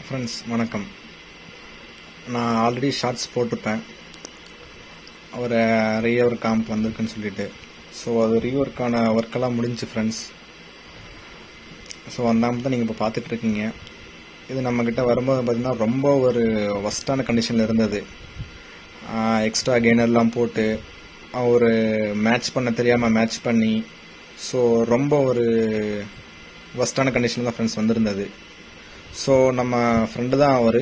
Friends வணக்கம். நான் already shorts போட்டிருப்பேன் ஒரு ரீவர் காம்ப் வந்திருக்குன்னு சொல்லிட்டு. ஸோ அது ரீவர்க்கான ஒர்க்கெல்லாம் முடிஞ்சு ஃப்ரெண்ட்ஸ். ஸோ அந்த ஆம்ப் தான் நீங்கள் இப்போ பார்த்துட்ருக்கீங்க. இது நம்மக்கிட்ட வரும்போது பார்த்திங்கன்னா ரொம்ப ஒரு ஒஸ்ட்டான கண்டிஷனில் இருந்தது. எக்ஸ்ட்ரா கெய்னர்லாம் போட்டு ஒரு மேட்ச் பண்ண தெரியாமல் மேட்ச் பண்ணி ஸோ ரொம்ப ஒரு ஒஸ்ட்டான கண்டிஷனில் தான் ஃப்ரெண்ட்ஸ் வந்திருந்தது. ஸோ நம்ம ஃப்ரெண்டு தான் அவர்.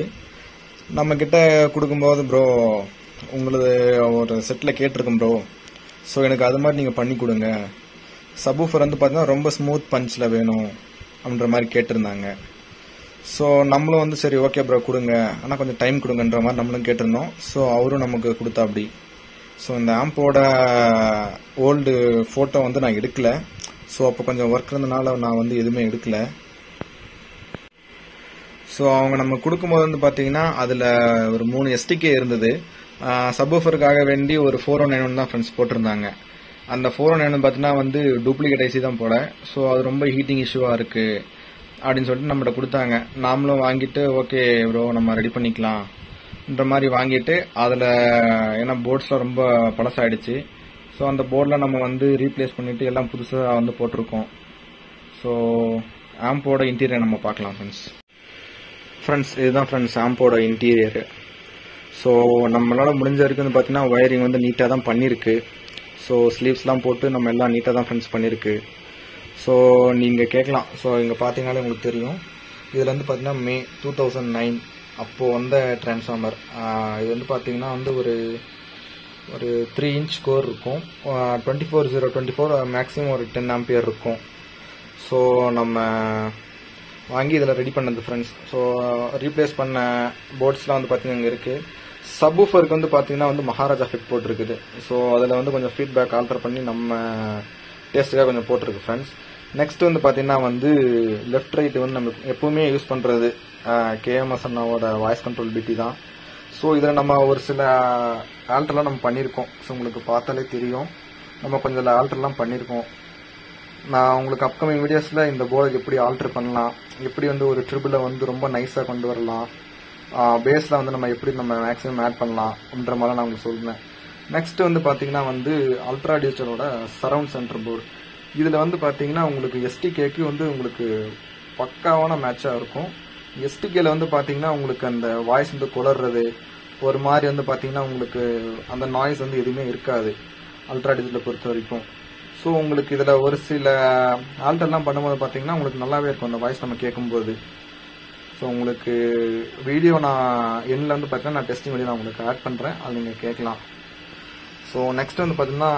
நம்மக்கிட்ட கொடுக்கும்போது ப்ரோ உங்களது ஒரு செட்டில் கேட்டிருக்கோம் ப்ரோ, ஸோ எனக்கு அது மாதிரி நீங்கள் பண்ணி கொடுங்க. சப்வூஃபர் வந்து பார்த்தீங்கன்னா ரொம்ப ஸ்மூத் பஞ்சில் வேணும் அப்படின்ற மாதிரி கேட்டிருந்தாங்க. ஸோ நம்மளும் வந்து சரி ஓகே ப்ரோ கொடுங்க, ஆனால் கொஞ்சம் டைம் கொடுங்கன்ற மாதிரி நம்மளும் கேட்டிருந்தோம். ஸோ அவரும் நமக்கு கொடுத்தா அப்படி. ஸோ இந்த ஆம்போட ஓல்டு ஃபோட்டோ வந்து நான் எடுக்கல. ஸோ அப்போ கொஞ்சம் ஒர்க் இருந்தனால நான் வந்து எதுவுமே எடுக்கல. ஸோ அவங்க நம்ம கொடுக்கும்போது வந்து பார்த்தீங்கன்னா அதில் ஒரு 3 STK இருந்தது. சப்வூஃபருக்காக வேண்டி ஒரு 4191 தான் ஃப்ரெண்ட்ஸ் போட்டிருந்தாங்க. அந்த 4191 பார்த்தீங்கன்னா வந்து டூப்ளிகேட் ஐசி தான் போட. ஸோ அது ரொம்ப ஹீட்டிங் இஷ்யூவாக இருக்குது அப்படின்னு சொல்லிட்டு நம்மகிட்ட கொடுத்தாங்க. நாமளும் வாங்கிட்டு ஓகே ப்ரோ நம்ம ரெடி பண்ணிக்கலாம்ன்ற மாதிரி வாங்கிட்டு அதில் ஏன்னா போர்ட்ஸ்லாம் ரொம்ப பழசாயிடுச்சு. ஸோ அந்த போர்டில் நம்ம வந்து ரீப்ளேஸ் பண்ணிவிட்டு எல்லாம் புதுசாக வந்து போட்டிருக்கோம். ஸோ ஆம்போட இன்டீரியர் நம்ம பார்க்கலாம் ஃப்ரெண்ட்ஸ். இதுதான் ஃப்ரெண்ட்ஸ் ஆம்போட இன்டீரியரு. ஸோ நம்மளால் முடிஞ்ச வரைக்கும் வந்து பார்த்தீங்கன்னா ஒயரிங் வந்து நீட்டாக தான் பண்ணியிருக்கு. ஸோ ஸ்லீவ்ஸ்லாம் போட்டு நம்ம எல்லாம் நீட்டாக தான் ஃப்ரெண்ட்ஸ் பண்ணியிருக்கு. ஸோ நீங்கள் கேட்கலாம், ஸோ இங்கே பார்த்தீங்கன்னாலே உங்களுக்கு தெரியும். இதில் வந்து பார்த்தீங்கன்னா May 2009 அப்போது வந்த டிரான்ஸ்ஃபார்மர். இது வந்து பார்த்தீங்கன்னா வந்து ஒரு 3 inch கோர் இருக்கும். 24/024 மேக்ஸிமம் ஒரு 10 ampere இருக்கும். ஸோ நம்ம வாங்கி இதில் ரெடி பண்ணது ஃப்ரெண்ட்ஸ். ஸோ ரீப்ளேஸ் பண்ண போர்ட்ஸ்லாம் வந்து பார்த்தீங்கன்னா இங்கே இருக்குது. சப்வூஃபருக்கு வந்து பார்த்தீங்கன்னா வந்து மகாராஜா ஃபிட் போட்டிருக்குது. ஸோ அதில் வந்து கொஞ்சம் ஃபீட்பேக் ஆல்டர் பண்ணி நம்ம டேஸ்ட்டுக்காக கொஞ்சம் போட்டிருக்கு ஃப்ரெண்ட்ஸ். நெக்ஸ்ட் வந்து பார்த்தீங்கன்னா வந்து லெஃப்ட் ரைட்டு வந்து நம்ம எப்பவுமே யூஸ் பண்ணுறது கேஎம்எஸ் அண்ணாவோட வாய்ஸ் கண்ட்ரோல் பிடி தான். ஸோ இதில் நம்ம ஒரு சில ஆல்டர்லாம் நம்ம பண்ணியிருக்கோம். ஸோ உங்களுக்கு பார்த்தாலே தெரியும் நம்ம கொஞ்சம் ஆல்டர்லாம் பண்ணியிருக்கோம். நான் உங்களுக்கு அப்கமிங் வீடியோஸில் இந்த போர்டுக்கு எப்படி ஆல்டர் பண்ணலாம், எப்படி வந்து ஒரு ட்ரிபிளை வந்து ரொம்ப நைஸாக கொண்டு வரலாம், பேஸில் வந்து நம்ம எப்படி நம்ம மேக்ஸிமம் ஆட் பண்ணலாம் அப்படின்ற மாதிரி நான் உங்களுக்கு சொல்லுவேன். நெக்ஸ்ட் வந்து பார்த்தீங்கன்னா வந்து அல்ட்ரா டிஜிட்டலோட சரவுண்ட் சென்டர் போர்டு. இதில் வந்து பார்த்தீங்கன்னா உங்களுக்கு STKக்கு வந்து உங்களுக்கு பக்காவான மேட்சாக இருக்கும். STKல வந்து பார்த்தீங்கன்னா உங்களுக்கு அந்த வாய்ஸ் வந்து குளர்றது ஒரு மாதிரி வந்து பார்த்தீங்கன்னா உங்களுக்கு அந்த நாய்ஸ் வந்து எதுவுமே இருக்காது அல்ட்ரா டிஜிட்டலை பொறுத்த வரைக்கும். ஸோ உங்களுக்கு இதில் ஒரு சில ஆல்டர்லாம் பண்ணும்போது பார்த்தீங்கன்னா உங்களுக்கு நல்லாவே இருக்கும் அந்த வாய்ஸ் நம்ம கேட்கும்போது. ஸோ உங்களுக்கு வீடியோ நான் எண்ணில் வந்து பார்த்தீங்கன்னா நான் டெஸ்டிங் வீடியோ நான் உங்களுக்கு ஆட் பண்ணுறேன், அது நீங்கள் கேட்கலாம். ஸோ நெக்ஸ்ட் வந்து பார்த்தீங்கன்னா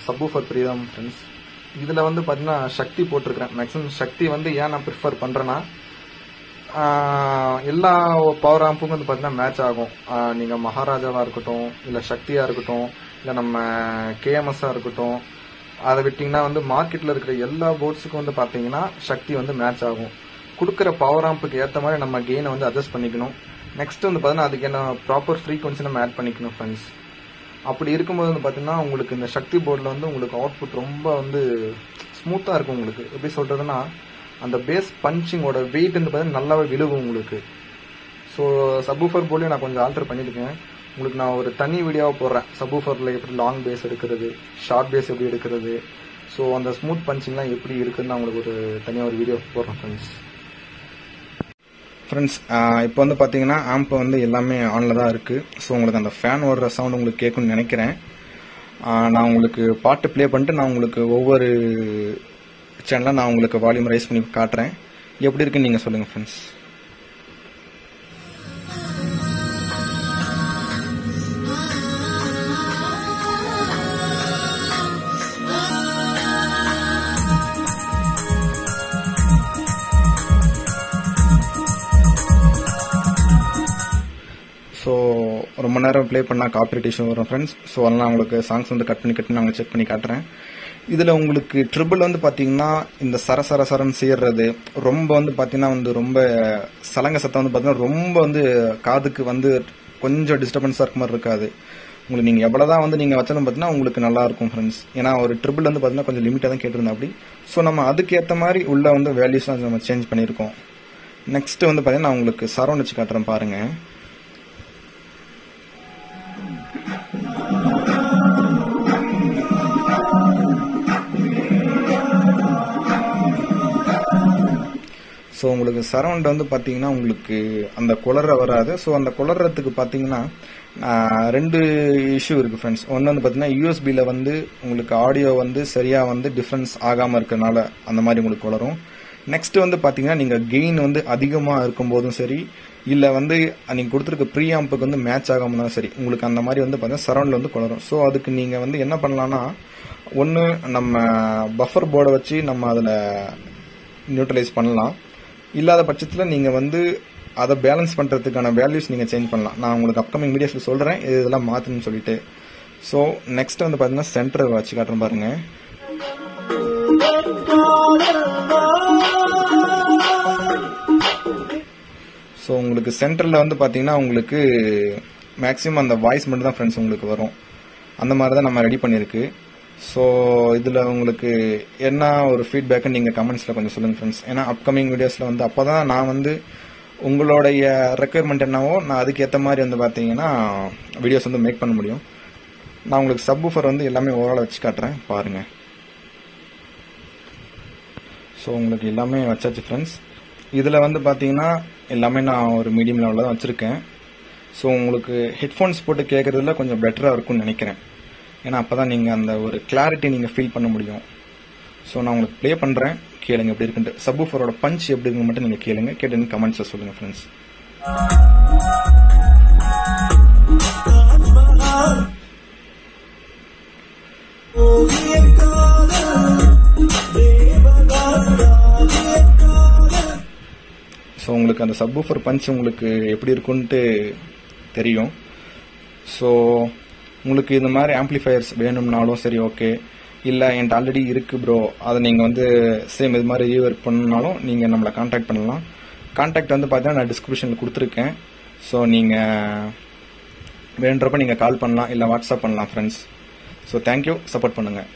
சப்வூஃபர் பிரீதம் ஃப்ரெண்ட்ஸ். இதில் வந்து பார்த்தீங்கன்னா சக்தி போட்டிருக்கிறேன். மேக்ஸிமம் சக்தி வந்து ஏன் நான் ப்ரிஃபர் பண்ணுறேன்னா எல்லா பவர் ஆம்புக்கும் வந்து பார்த்தீங்கன்னா மேட்ச் ஆகும். நீங்கள் மகாராஜாவாக இருக்கட்டும், இல்லை சக்தியாக இருக்கட்டும், இல்லை நம்ம கேஎம்எஸ்ஸாக இருக்கட்டும், அதை விட்டிங்கன்னா வந்து மார்க்கெட்டில் இருக்கிற எல்லா போர்ட்ஸுக்கும் வந்து பார்த்தீங்கன்னா சக்தி வந்து மேட்ச் ஆகும். கொடுக்குற பவர் ஆம்புக்கு ஏற்ற மாதிரி நம்ம கெயினை வந்து அட்ஜஸ்ட் பண்ணிக்கணும். நெக்ஸ்ட் வந்து பார்த்தீங்கன்னா அதுக்கு என்ன ப்ராப்பர் ஃப்ரீக்வன்சி நம்ம ஆட் பண்ணிக்கணும் ஃப்ரெண்ட்ஸ். அப்படி இருக்கும்போது வந்து பார்த்தீங்கன்னா உங்களுக்கு இந்த சக்தி போர்டில் வந்து உங்களுக்கு அவுட்புட் ரொம்ப வந்து ஸ்மூத்தாக இருக்கும். உங்களுக்கு எப்படி சொல்கிறதுனா அந்த பேஸ் பஞ்சிங்கோட வெயிட் வந்து பார்த்தீங்கன்னா நல்லாவே விழுகும் உங்களுக்கு. ஸோ சப்வூஃபர் போர்ட்லேயும் நான் கொஞ்சம் ஆல்டர் பண்ணியிருக்கேன். உங்களுக்கு நான் ஒரு தனி வீடியோவை போடுறேன் சப்வூஃபரில் எப்படி லாங் பேஸ் எடுக்கிறது, ஷார்ட் பேஸ் எப்படி எடுக்கிறது, ஸோ அந்த ஸ்மூத் பஞ்சிங்லாம் எப்படி இருக்குதுன்னு நான் உங்களுக்கு ஒரு தனியாக ஒரு வீடியோ போடுறேன் ஃப்ரெண்ட்ஸ். இப்போ வந்து பார்த்தீங்கன்னா ஆம்ப் வந்து எல்லாமே ஆனில் தான் இருக்குது. ஸோ உங்களுக்கு அந்த ஃபேன் ஓடுற சவுண்ட் உங்களுக்கு கேட்கணும்னு நினைக்கிறேன். நான் உங்களுக்கு பாட்டு ப்ளே பண்ணிட்டு நான் உங்களுக்கு ஒவ்வொரு சேனலாக நான் உங்களுக்கு வால்யூம் ரைஸ் பண்ணி காட்டுறேன். எப்படி இருக்குன்னு நீங்கள் சொல்லுங்கள் ஃப்ரெண்ட்ஸ். ஸோ ரொம்ப நேரம் ப்ளே பண்ணால் காப்பிரைட் இஷ்யூ வரும் ஃப்ரெண்ட்ஸ். ஸோ அதெல்லாம் உங்களுக்கு சாங்ஸ் வந்து கட் பண்ணி நான் செக் பண்ணி காட்டுறேன். இதில் உங்களுக்கு ட்ரிபிள் வந்து பார்த்தீங்கன்னா இந்த சரன்னு செய்யறது ரொம்ப வந்து பார்த்தீங்கன்னா வந்து ரொம்ப சலங்க சத்தம் வந்து பார்த்தீங்கன்னா ரொம்ப வந்து காதுக்கு வந்து கொஞ்சம் டிஸ்டர்பன்ஸாக இருக்க மாதிரி இருக்காது. உங்களுக்கு நீங்கள் எவ்வளோதான் வந்து நீங்கள் வச்சாலும் பார்த்தீங்கன்னா உங்களுக்கு நல்லா இருக்கும் ஃப்ரெண்ட்ஸ். ஏன்னா ஒரு ட்ரிபிள் வந்து பார்த்தீங்கன்னா கொஞ்சம் லிமிட்டாக தான் கேட்டிருந்தேன் அப்படி. ஸோ நம்ம அதுக்கேற்ற மாதிரி உள்ள வந்து வேல்யூஸ்லாம் நம்ம சேஞ்ச் பண்ணியிருக்கோம். நெக்ஸ்ட் வந்து பார்த்தீங்கன்னா நான் உங்களுக்கு சரௌண்ட் வச்சு காட்டுறேன் பாருங்க. ஸோ உங்களுக்கு சரௌண்ட் வந்து பார்த்தீங்கன்னா உங்களுக்கு அந்த குளற வராது. ஸோ அந்த குளறதுக்கு பார்த்தீங்கன்னா 2 இஷ்யூ இருக்குது ஃப்ரெண்ட்ஸ். ஒன்று வந்து பார்த்தீங்கன்னா யூஎஸ்பியில் வந்து உங்களுக்கு ஆடியோ வந்து சரியாக வந்து டிஃப்ரென்ஸ் ஆகாமல் இருக்கிறனால அந்த மாதிரி உங்களுக்கு குளரும். நெக்ஸ்ட் வந்து பார்த்தீங்கன்னா நீங்கள் கெயின் வந்து அதிகமாக இருக்கும்போதும் சரி, இல்லை வந்து நீங்கள் கொடுத்துருக்க ப்ரீ ஆம்புக்கு வந்து மேட்ச் ஆகாமல் தான் சரி, உங்களுக்கு அந்த மாதிரி வந்து பார்த்தீங்கன்னா சரௌண்டில் வந்து குளரும். ஸோ அதுக்கு நீங்கள் வந்து என்ன பண்ணலான்னா, ஒன்று நம்ம பஃபர் போர்டை வச்சு நம்ம அதில் நியூட்ரலைஸ் பண்ணலாம். இல்லாத பட்சத்தில் நீங்கள் வந்து அதை பேலன்ஸ் பண்ணுறதுக்கான வேல்யூஸ் நீங்கள் சேஞ்ச் பண்ணலாம். நான் உங்களுக்கு அப்கமிங் வீடியோஸில் சொல்கிறேன் இதெல்லாம் மாற்றணும்னு சொல்லிட்டு. ஸோ நெக்ஸ்ட் வந்து பார்த்தீங்கன்னா சென்டர் வச்சு காட்டுறேன் பாருங்க. ஸோ உங்களுக்கு சென்டரில் வந்து பார்த்தீங்கன்னா உங்களுக்கு மேக்ஸிமம் அந்த வாய்ஸ் மட்டும் தான் ஃப்ரெண்ட்ஸ் உங்களுக்கு வரும். அந்த மாதிரி தான் நம்ம ரெடி பண்ணியிருக்கு. ஸோ இதில் உங்களுக்கு என்ன ஒரு ஃபீட்பேக்கு நீங்கள் கமெண்ட்ஸில் கொஞ்சம் சொல்லுங்கள் ஃப்ரெண்ட்ஸ். ஏன்னா அப்கமிங் வீடியோஸில் வந்து அப்போ தான் நான் வந்து உங்களுடைய ரெக்குயர்மெண்ட் என்னவோ நான் அதுக்கேற்ற மாதிரி வந்து பார்த்தீங்கன்னா வீடியோஸ் வந்து மேக் பண்ண முடியும். நான் உங்களுக்கு சப்வூஃபர் வந்து எல்லாமே ஓவரால் வச்சு காட்டுறேன் பாருங்கள். ஸோ உங்களுக்கு எல்லாமே வச்சாச்சு ஃப்ரெண்ட்ஸ். இதில் வந்து பார்த்தீங்கன்னா எல்லாமே நான் ஒரு மீடியம் லெவலில் தான் வச்சுருக்கேன். ஸோ உங்களுக்கு ஹெட்ஃபோன்ஸ் போட்டு கேட்குறதுல கொஞ்சம் பெட்டராக இருக்கும்னு நினைக்கிறேன். ஏன்னா அப்போ தான் நீங்கள் அந்த ஒரு கிளாரிட்டி நீங்கள் ஃபீல் பண்ண முடியும். ஸோ நான் உங்களுக்கு ப்ளே பண்ணுறேன், கேளுங்க எப்படி இருக்குன்ட்டு. சப்வூஃபரோட பஞ்ச் எப்படி இருக்குன்னு மட்டும் நீங்கள் கேளுங்க, கேட்டு எனக்கு கமெண்ட்ஸில் சொல்லுங்கள் ஃப்ரெண்ட்ஸ். ஸோ உங்களுக்கு அந்த சப்வூஃபர் பஞ்ச் உங்களுக்கு எப்படி இருக்குன்ட்டு தெரியும். ஸோ உங்களுக்கு இந்த மாதிரி ஆம்ப்ளிஃபயர்ஸ் வேணும்னாலும் சரி, ஓகே. இல்லை என்கிட்ட ஆல்ரெடி இருக்குது ப்ரோ, அதை நீங்கள் வந்து சேம் இது மாதிரி ரீவர்க் பண்ணணுனாலும் நீங்கள் நம்மளை கான்டாக்ட் பண்ணலாம். கான்டாக்ட் வந்து பார்த்தீங்கன்னா நான் டிஸ்கிரிப்ஷனில் கொடுத்துருக்கேன். ஸோ நீங்கள் வேணுன்றப்ப நீங்கள் கால் பண்ணலாம், இல்லை வாட்ஸ்அப் பண்ணலாம் ஃப்ரெண்ட்ஸ். ஸோ தேங்க்யூ, சப்போர்ட் பண்ணுங்கள்.